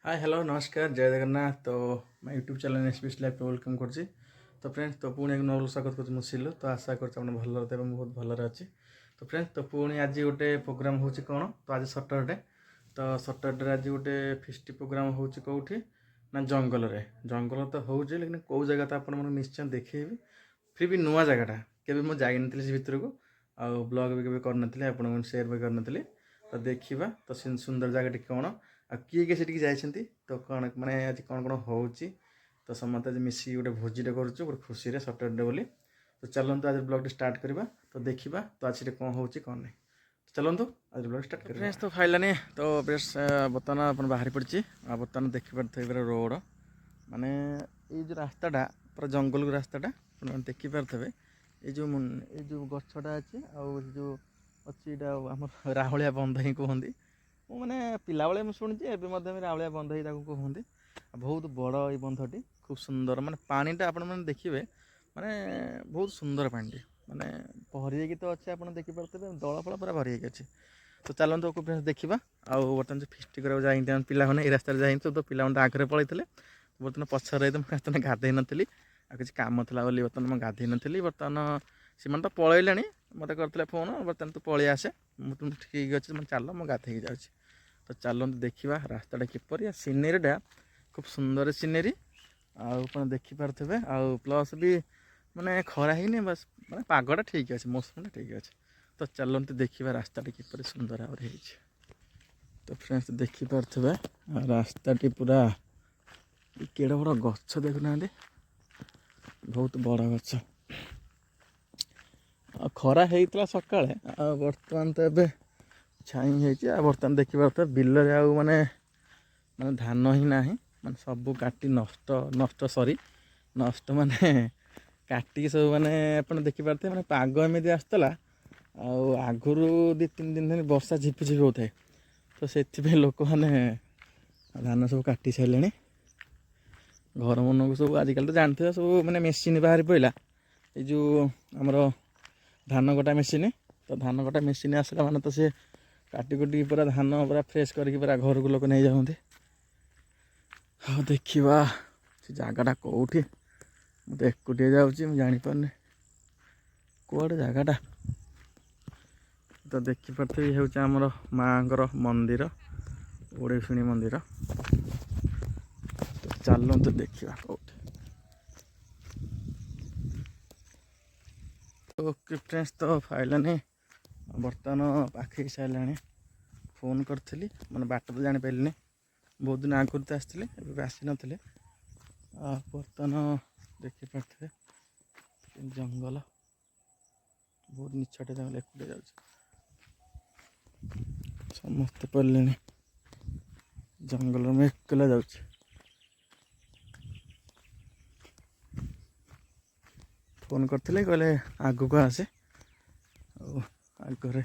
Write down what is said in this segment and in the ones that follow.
Hi hello नमस्कार जय जगन्नाथ। तो मैं YouTube channel SBS live welcome करছি। तो फ्रेंड्स तो पुणी एक नवल स्वागत कर सिलु। तो आशा कर भल थे बहुत भलरे अच्छी। तो फ्रेंड्स तो पुणी आज गोटे प्रोग्राम हो कौन तो आज सटरडे। तो सटरडे आज गोटे फिस्ट प्रोग्राम हो कौटी ना जंगल जंगल तो हो लेकिन कौ जगह तो आप निश्चय देखेबी। फिर भी नुआ जगटा केवे मुझे जाइन से भितर को आउ ब्लॉग भी करनी आप सेयार भी करनी। तो देखा तो सुंदर जगह कौन आ किए किए से जाइए तो कौन मैंने आज कौन कौन हो तो समस्त आज मिसिक गोटे भोजीटे करुँ गोटे खुशी सटरडे बोली। तो चलतु आज ब्लॉग स्टार्ट करवा तो देखा तो आज कौन हो कौन नहीं। तो चलतु आज ब्लॉग स्टार्ट कर फ्रेंड्स तो खाइलानी तो बेस बर्तमान आप बाहरी पड़ी बर्तमान देखिपे रोड माने ये जो रास्ताटा पूरा जंगल रास्ताटा देखिपे ये जो गछटा अच्छे जो अच्छी आम राहुलिया बंध ही कहते मैंने पिला बेले शुणी एवं राहुलिया बंध ही कहते बहुत बड़ ये बंधटी खूब सुंदर माने पानीटा आपण मैंने देखिए माने बहुत सुंदर पानी माने भरी तो अच्छे आप देखिपे दल फल पूरा भरी अच्छे। तो चलते देखा आउ बर्तमान जो फिस्ट कर पिला ये रास्ता जाए तो पिला आगे पलैते बर्तमान पछर बर्तमान गाधे नी आ किसी कम था बोली बर्तमान मैं गाधे नी बर्तमान सीमान तो पलैला मत करते फोन बर्तमान तू पलि आसे तुम ठीक अच्छे मैं चल मैं गाधे जाऊँगी। तो चलते देखा रास्ताटा किपर सीनेरीटा खूब सुंदर सीनेरी आप देखिपे आउ प्लस भी माने खरा ही नहीं बस माने पागटा ठीक अच्छे मौसम ठीक अच्छे। तो चलते देखा रास्ता किपर सुंदर भाव है। तो फ्रेंड्स देखिपे रास्ता पूरा केड़ बड़ गछ देखुना बहुत बड़ गछ खरा होता सका बर्तमान तो ये छाई है बर्तमान देखिपे बिल माने माने धान ही ना माने सब काटी नष्ट नष्ट सरी नष्ट माने काटिक सब माने आप देखिपे माने पाग एमती आसला आगुरी 2-3 दिन धरी वर्षा झिपिझिपि होता है। तो से लोक मैंने धान सब काटी सारे घर मन को सब आजिकल तो जानते सब मैंने मेसीन बाहरी पड़ा ये जो आमर धान कटा मेसीन। तो धान कटा मेसीन आसला माने तो सी काटी कुटी पूरा धान पूरा फ्रेश करके पूरा घर को लोक नहीं जाते। हाँ देखा से जगटा कौटी मुझे एकुटिया जाऊँगी जापारे कौड़े जगटा। तो देखिपे ये हूँ आमर माँ मंदिर ओडेशुणी मंदिर। तो चलते देखा कौटे। ओके फ्रेंड्स तो फाइलानी बर्तमान पाखे सारे फोन करी मैंने बाट तो जापारे बहुत दिन आगुरी तो आसते आसी नी बर्तमान देखिपे जंगल बहुत निछटे जंगल एकुटिया जाऊँ समस्ते पड़े जंगल में एकला जाऊँ। फोन करते कहले आग को आसे आगे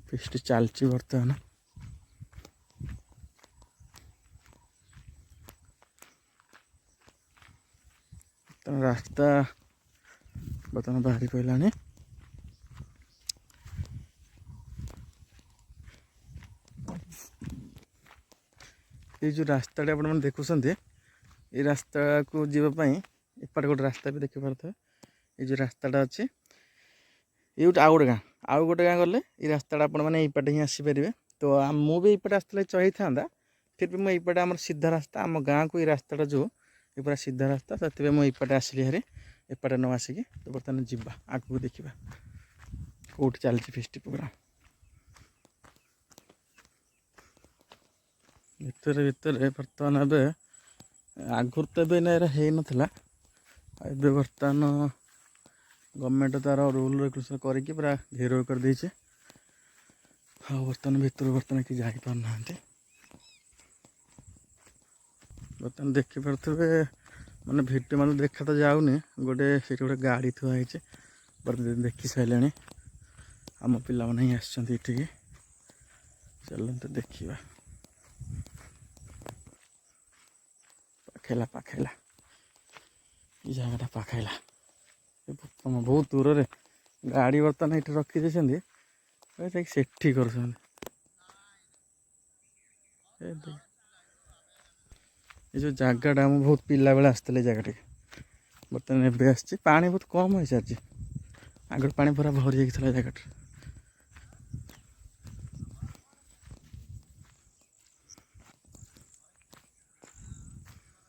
फिस्ट चलती बर्तमान। रास्ता बर्तमान बाहरी पड़ानी ये जो रास्ता आप देखुं ये रास्ता को जीवाई एपटे गोटे रास्ता भी देखिपे ये जो रास्ताटा अच्छे ये आउ गोटे गाँ गले ये रास्ता आपने यपटे ही आसीपारे। तो मुझे यपटे आसते चही था फिर भी मुझे आम सीधा रास्ता आम गाँ को ये रास्ता जो ये पूरा सीधा रास्ता से मुझे आसली हेरी एपटे न आसिक। तो बर्तमान जीवा आगे देखा कौट चलती फिस्ट प्रोग्राम भितर भितर बर्तमान आगुरी तो है नाला बर्तमान गवर्नमेंट तार रूल रेगुलेशन करके पूरा घेर कर देचे। हाँ बर्तमान भितर बर्तमान कि जापार ना बर्तमान देखिपे माने भिडियो मतलब देखा तो जाऊनी गोटे से गोटे गाड़ी थुआई बर्तमान देखी सारे आम पिला ही आसछन्ति एठिकी। चलते देखा पाखेला पाखेला ये जगटा पाखेला बहुत दूर रे गाड़ी बर्तमान ये रखी देती सेठी कर ये जो जगटा मुझे बहुत पिला बेले आसते जगह टे बर्तमान एवं आसी पानी बहुत कम हो सारी आगे पानी पूरा भरी जाता जगह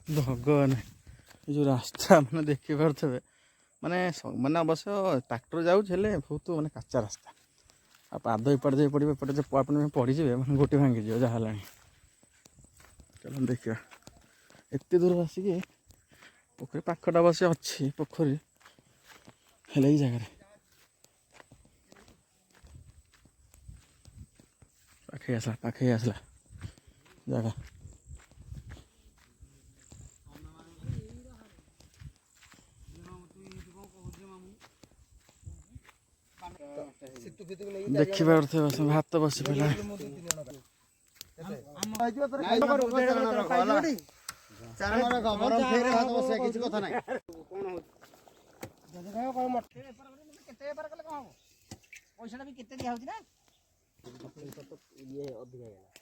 भगवान ये जो रास्ता मैंने देखी पारे माने मैंने अवश्य ट्रैक्टर जाऊँ बहुत माने काचा रास्ता आ पाद एपटे जाए पड़े एपटे आप पड़ीजे मैंने गोटे भांगी जहाँ चलो देखा एत दूर आसिक पोखरी पाखटा बस अच्छी पोखरी है जगह पाखे आसला जगह देखिए भात बस पड़ा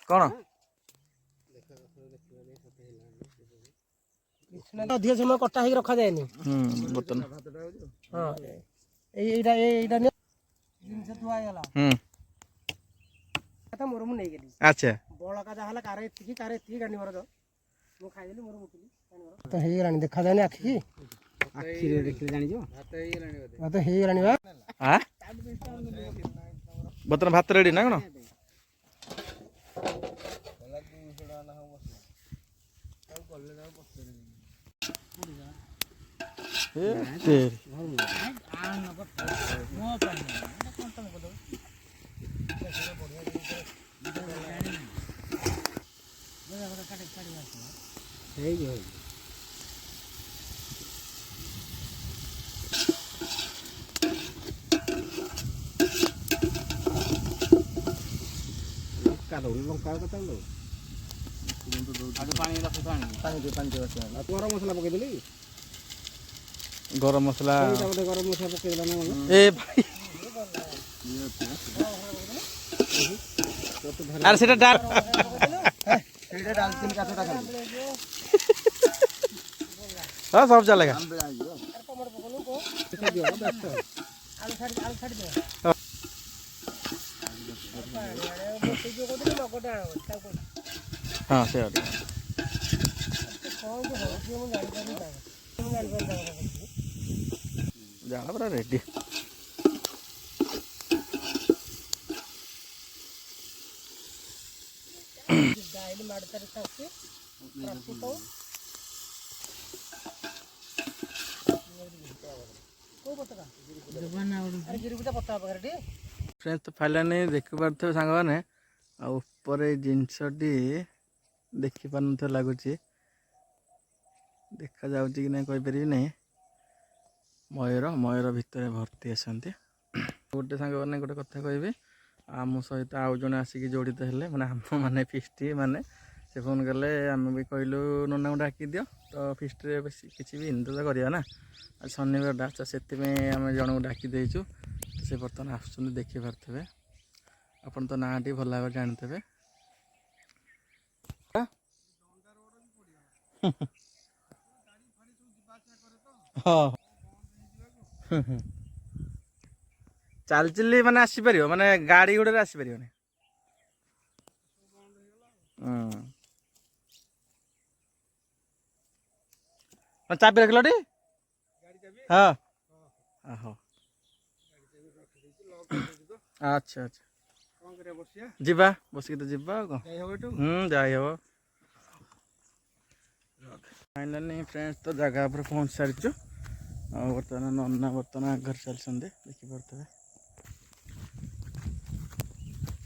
कौन अधिक समय कटा ही रखा जाए बर्तन मोर मुझे अच्छा बड़का जहाँ कार गाड़ी मोर मुझे खाईदेली मोर मुटिली तो हो गलानी देखा जाए आखि आखिरे देखिले जानिजो तो हो गलानी बा बर्तन भात रेडी ना कौन गरम मसला पकईदेली गरम मसला गरम मसला पकईदेला ए भाई अरे सेटा डाल डालचिनी काठटा खाली हाँ सब चलेगा हाँ से जाना पूरा रेडी फ्रेंड्स तो फाइनाली देखी पारे सांग मैंने आपर जिनसटी देखी पार न लगुच देखा जाऊँ कि ना कहीपर नहीं मयूर मयूर भितर भर्ती आसती गोटे सांग मैंने गोटे कथा कहि आम सहित आउ जड़े आसिक जड़ित हेले मैंने आम मैंने फिस्ट माने से फोन कले आम भी कहलु नना को डाकी दियो तो फिस्ट किसी भी हिंदी तो करवा ना आज शनिवार तो से आम जन को डाकी देचु तो से बर्तमान आस देखी पारे आपन तो ना टी भल भाव जानते हाँ चल चली मैंने आसपार माने गाड़ी गुड़े आसपार चाबी रखल टी हाँ अच्छा अच्छा जीवा बसिक तो जीवा जाई हम फाइनाली फ्रेंड्स तो जगह पर पहुँच सारी बर्तमान नन्ना बर्तमान घर चलते देखिपे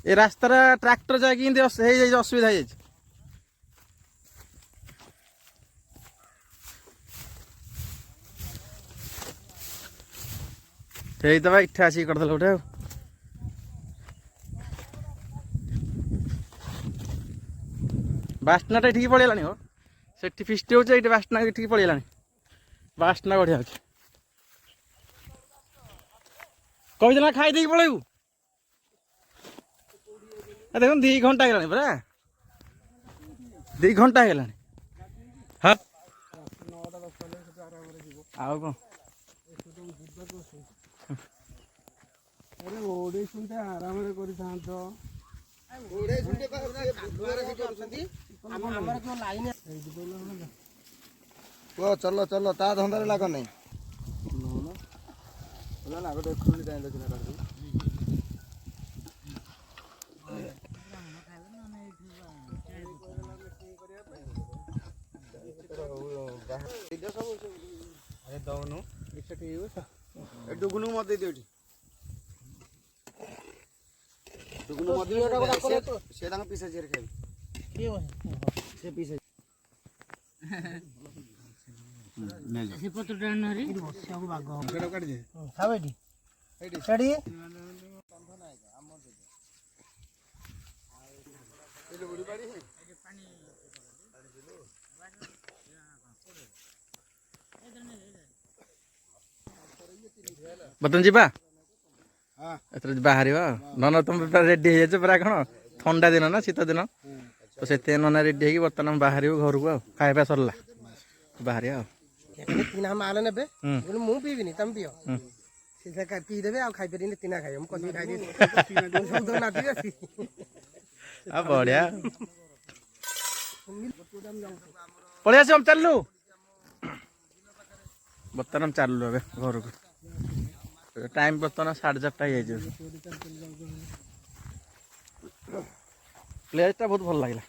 ये रास्ता ट्रैक्टर जाए असुविधा है तो भाई इट्ठे आसिक करदे गोटे बासना ठीक पड़ेगा हो से फिस्ट हो बासना ठीक पड़ेगा बासना बढ़िया अच्छे कही ना खाई पलू देख 2 घंटा है पूरा 2 घंटा है ହଁ 9ଟା 10 ହେଲେ ସେଠୁ ଆରାମରେ ଯିବ। ଆଉ କ'ଣ ଏଠୁ ଯିବାକୁ ଆରେ ଓଡିଶା ଆରାମରେ କରିଥାନ୍ତ। କୁହ ଚଲ ଚଲ ତା ଧନ୍ଦାରେ ଲାଗ ନାହିଁ। ଦଉନୁ ଡୁଗୁନୁ ମତେ ଦେଇଦିଅ ଏଠି। ଡୁଗୁନୁ ମତେ ସେ ତାଙ୍କ ପିସା ଚିରେ ଖାଇବେ। ସେ ପିସା ସେ ପତ୍ରଟା ଆଣରି ବସିବାକୁ ବାଗ ସେଟା କାଢି ଦେ ଖାବ ଏଠି ସେଠି ବର୍ତ୍ତମାନ ଯିବା ଏଥର ବାହାରିବା ନନ ତମେ ରେଡି ହେଇଯାଇଛ ପୁରା କ'ଣ ଥଣ୍ଡା ଦିନ ନା ଶୀତ ଦିନ ତ ସେଥିପାଇଁ ନନା ରେଡି ହେଇକି ବର୍ତ୍ତମାନ ବାହାରିବୁ ଘରକୁ ଆଉ ଖାଇବା ସରିଲା ବାହାରିବା ଆଉ ତିନା ମାଲ ନେବେ ମୁଁ ପିଇବିନି ତମେ ପିଅ ସେ ପିଇଦେବେ ଆଉ ଖାଇପାରିବିନି ତିନା ଖାଇବେ ମୁଁ କଷିକି ଖାଇଦେବି ଆଉ ବଢିଆ ପଳେଇ ଆସିବ ଚାଲିଲୁ ବର୍ତ୍ତମାନ ଚାଲିଲୁ ଏବେ ଘରକୁ ଟାଇମ୍ ବର୍ତ୍ତମାନ 4:30 ହେଇଯିବ ପ୍ଲେସ୍ଟା ବହୁତ ଭଲ ଲାଗିଲା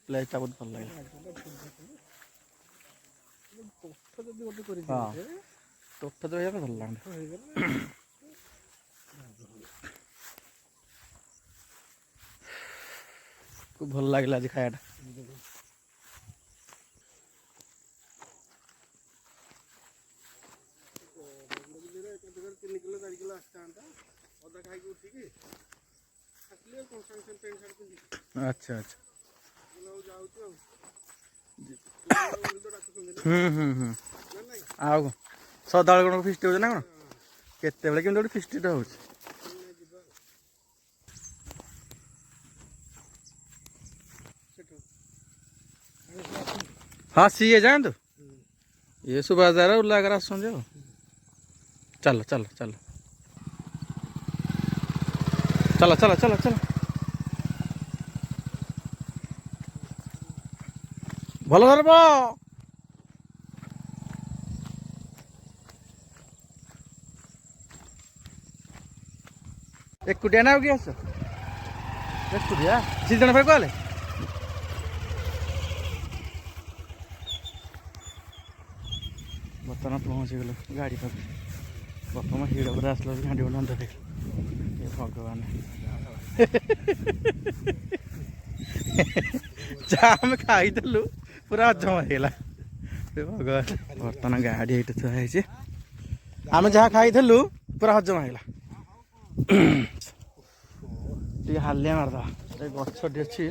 ପ୍ଲେସ୍ଟା ବହୁତ ଭଲ ଲାଗିଲା ହଁ ତୋଫ ତ ହେଇଗଲେ ଭଲ ଲାଗନ୍ତା ଖୁବ ଭଲ ଲାଗିଲା ଆଜି ଖାଇବାଟା ଆଚ୍ଛା ଆଚ୍ଛା ଆଉ କ'ଣ ସଦାବେଳେ କ'ଣ ଫିଷ୍ଟ ହେଉଛି ନା କ'ଣ କେତେବେଳେ କେମିତି ଗୋଟେ ଫିଷ୍ଟଟା ହେଉଛି ହଁ ସିଏ ଯାଆନ୍ତୁ ଇଏ ସୁବାଜାର ଉଲ୍ଲାଗର ଆସୁଛନ୍ତି ଆଉ ଚାଲ ଚାଲ ଚାଲ ଚାଲ ଚାଲ ଚାଲ ଚାଲ ଭଲ ଧରବ ଏକୁଟିଆ ନା ଆଉ କିଏ ଆସ ଏକୁଟିଆ 2 ଜଣ ଫେର କହିଲେ ବର୍ତ୍ତମାନ ପହଞ୍ଚିଗଲୁ ଗାଡ଼ି ପାଖରେ ପ୍ରଥମ ହିଡ଼ ଉପରେ ଆସିଲା ଘାଣ୍ଟି ବନ୍ଧ ଏ ଭଗବାନ ଯାହା ଆମେ ଖାଇଦେଲୁ ପୁରା ହଜମ ହେଇଗଲା ଭଗବାନ ବର୍ତ୍ତମାନ ଗାଡ଼ି ଏଇଠି ଥୁଆ ହେଇଛି ଆମେ ଯାହା ଖାଇଥିଲୁ ପୁରା ହଜମ ହେଇଗଲା ଟିକେ ହାଲିଆ ମାରିଦେବା ଏ ଗଛଟି ଅଛି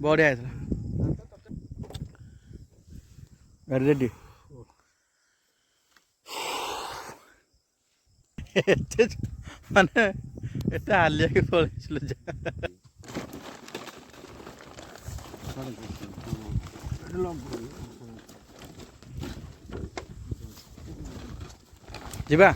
ବଢ଼ିଆ ହେଇଥିଲା ଗାଡ଼ି ରେଡ଼ି ଏତେ ମାନେ ଏତେ ହାଲିଆକି ପଳେଇଥିଲୁ ଯା ଯିବା